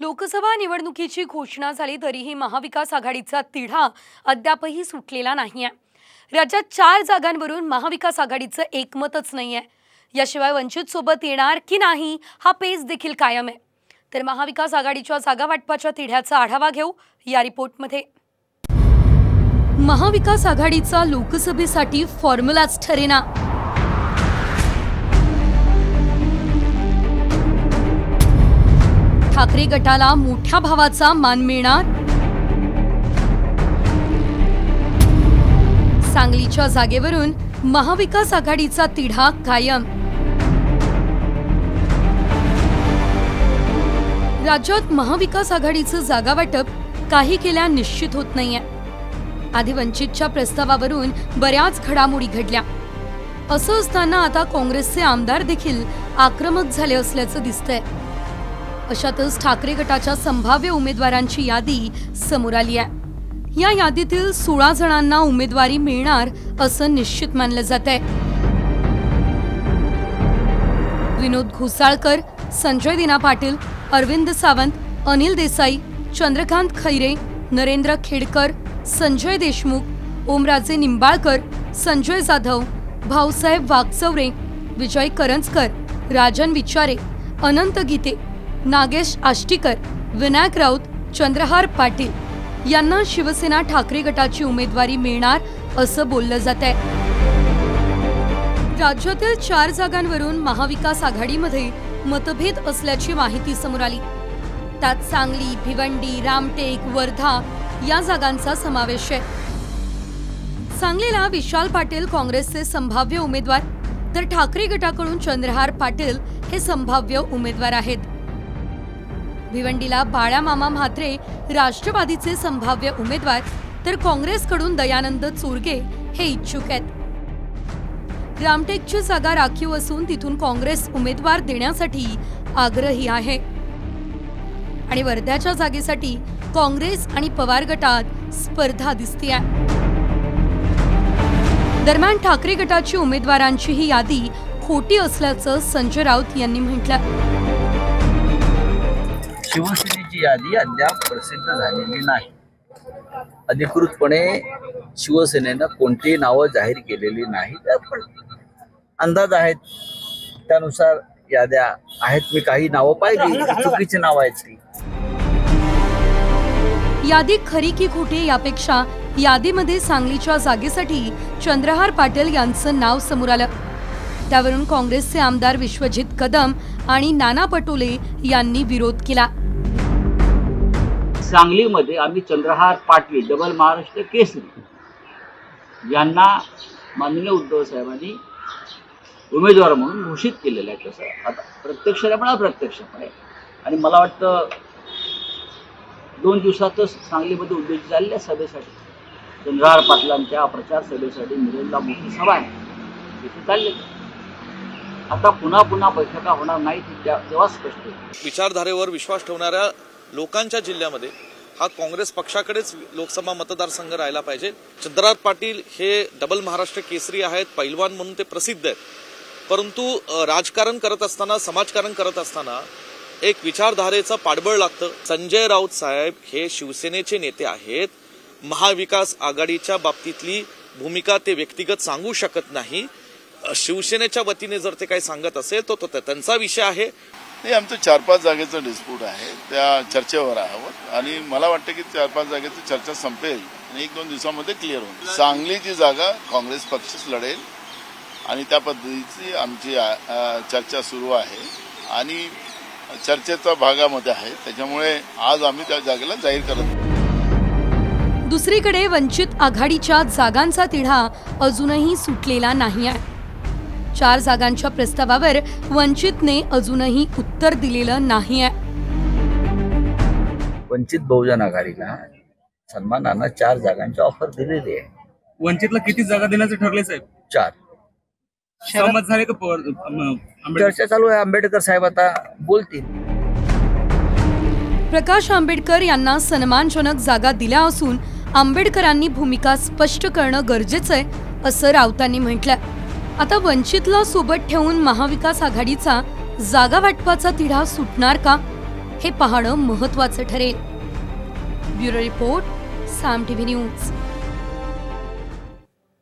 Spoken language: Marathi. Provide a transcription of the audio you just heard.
लोकसभा निवडणुकीची घोषणा झाली तरीही महाविकास आघाडीचा तिढा अद्यापही सुटलेला नाहीये। राज्यात 4 जागांवरून महाविकास आघाडीचं एकमतच नाहीये। याशिवाय वंचित सोबत येणार की नाही हा पेच देखील कायम आहे। तर महाविकास आघाडीच्या जागा वाटपाच्या तिढ्याचा आढावा घेऊ या रिपोर्टमध्ये। महाविकास आघाडीचा लोकसभेसाठी फॉर्म्युलाच ठरेना। ठाकरे गटाला मोठ्या भावाचा मान मिळणार। सांगलीच्या जागेवरून महाविकास आघाडीचा तिढा कायम। राज्यात महाविकास आघाडीचं जागा वाटप काही केल्या निश्चित होत नाहीये। आधी वंचितच्या प्रस्तावावरून बऱ्याच घडामोडी घडल्या। असं असताना आता काँग्रेसचे आमदार देखील आक्रमक झाले असल्याचं दिसतंय। अशातच ठाकरे गटाच्या संभाव्य उमेदवारांची यादी समोर आली आहे। या यादीतील 16 जणांना उमेदवारी मिळणार असं निश्चित मानलं जातंय। विनोद घोसाळकर, संजय दिना पाटील, अरविंद सावंत, अनिल देसाई, चंद्रकांत खैरे, नरेंद्र खेडकर, संजय देशमुख, ओमराजे निंबाळकर, संजय जाधव, भाऊसाहेब वागचौरे, विजय करंजकर, राजन विचारे, अनंत गीते, नागेश आष्टीकर, विनायक राऊत, चंद्रहार पाटील यांना शिवसेना ठाकरे गटाची उमेदवारी मिळणार असं बोललं जातंय। राज्यातील 4 जागांवरून महाविकास आघाडीमध्ये मतभेद असल्याची माहिती समोर आली। त्यात सांगली, भिवंडी, रामटेक, वर्धा या जागांचा समावेश आहे। सांगलीला विशाल पाटील काँग्रेसचे संभाव्य उमेदवार, तर ठाकरे गटाकडून चंद्रहार पाटील हे संभाव्य उमेदवार आहेत। भिवंडीला बाळा मामा म्हात्रे राष्ट्रवादीचे संभाव्य उमेदवार, तर काँग्रेसकडून दयानंद चोरगे हे इच्छुक आहेत। रामटेकची जागा राखीव असून तिथून काँग्रेस उमेदवार देण्यासाठी आग्रही आहे आणि वर्ध्याच्या जागेसाठी काँग्रेस आणि पवार गटात स्पर्धा दिसते आहे। दरम्यान ठाकरे गटाची उमेदवारांची ही यादी खोटी असल्याचं संजय राऊत यांनी म्हटलं। शिवसेनेची यादी अद्याप प्रसिद्ध झालेली नाही। अधिकृतपणे शिवसेनेनं कोणतीही नावं जाहीर केलेली नाहीत, पण अंदाज आहेत त्यानुसार याद्या आहेत। मी काही नावं पाहिली, चुकीची नावं आहेत ती। यादी खरी की खोटी यापेक्षा यादीमध्ये सांगलीच्या जागेसाठी चंद्रहार पाटील यांचं नाव समोर आलं। त्यावरून काँग्रेसचे आमदार विश्वजित कदम आणि नाना पटोले यांनी विरोध केला। सांगलीमध्ये आम्ही चंद्रहार पाटील डबल महाराष्ट्र केसरी यांना माननीय उद्धव साहेबांनी उमेदवार म्हणून घोषित केलेलं आहे। तसं आता प्रत्यक्षपणे पण अप्रत्यक्षपणे, आणि मला वाटतं 2 दिवसातच सांगलीमध्ये उद्योजित झालेल्या सभेसाठी चंद्रहार पाटलांच्या प्रचार सभेसाठी मिरजला मोठी सभा आहे, तिथे चालले। आता पुन्हा बैठका होणार नाहीत तेव्हा स्पष्ट आहे। विचारधारेवर विश्वास ठेवणाऱ्या लोकांच्या जिल्ह्यामध्ये हा काँग्रेस पक्षाकडेच लोकसभा मतदारसंघ राहिला पाहिजे। चंद्रहार पाटील हे डबल महाराष्ट्र केसरी आहेत, पैलवान म्हणून ते प्रसिद्ध आहेत, परंतु राजकारण करत असताना, समाजकारण करत असताना एक विचारधारेचं पाठबळ लागतं। संजय राऊत साहेब हे शिवसेनेचे नेते आहेत। महाविकास आघाडीच्या बाबतीतली भूमिका ते व्यक्तिगत सांगू शकत नाही। शिवसेनेच्या वतीने जर ते काही सांगत असेल तो त्यांचा विषय आहे। नाही, आमचं 4-5 जागेचं डिस्प्यूट आहे, त्या चर्चेवर आहोत आणि मला वाटतं की 4-5 जागेची चर्चा संपेल आणि 1-2 दिवसामध्ये क्लिअर होईल। सांगलीची जागा काँग्रेस पक्षच लढेल आणि त्या पद्धतीची आमची चर्चा सुरू आहे आणि चर्चेच्या भागामध्ये आहे, त्याच्यामुळे आज आम्ही त्या जागेला जाहीर करत। दुसरीकडे वंचित आघाडीच्या जागांचा तिढा अजूनही सुटलेला नाही आहे। 4 जागांच्या प्रस्तावावर वंचितने अजूनही उत्तर दिलेलं नाही आहे। वंचित बहुजन आघाडीला सन्मानानं 4 जागांची ऑफर दिलेली आहे। वंचितला किती जागा देण्याचे ठरले साहेब? 4 सहमत झाले का? चर्चा चालू आहे, आंबेडकर साहेब आता बोलतील। प्रकाश आंबेडकर यांना सन्मानजनक जागा दिल्या असून आंबेडकरांनी भूमिका स्पष्ट करणं गरजेचं आहे असं राऊतांनी म्हटलं। आता वंचितला सोबत ठेवून महाविकास आघाडीचा जागा वाटपाचा तिढा सुटणार का हे पाहणं महत्त्वाचं ठरेल. ब्युरो रिपोर्ट, साम टीव्ही न्यूज.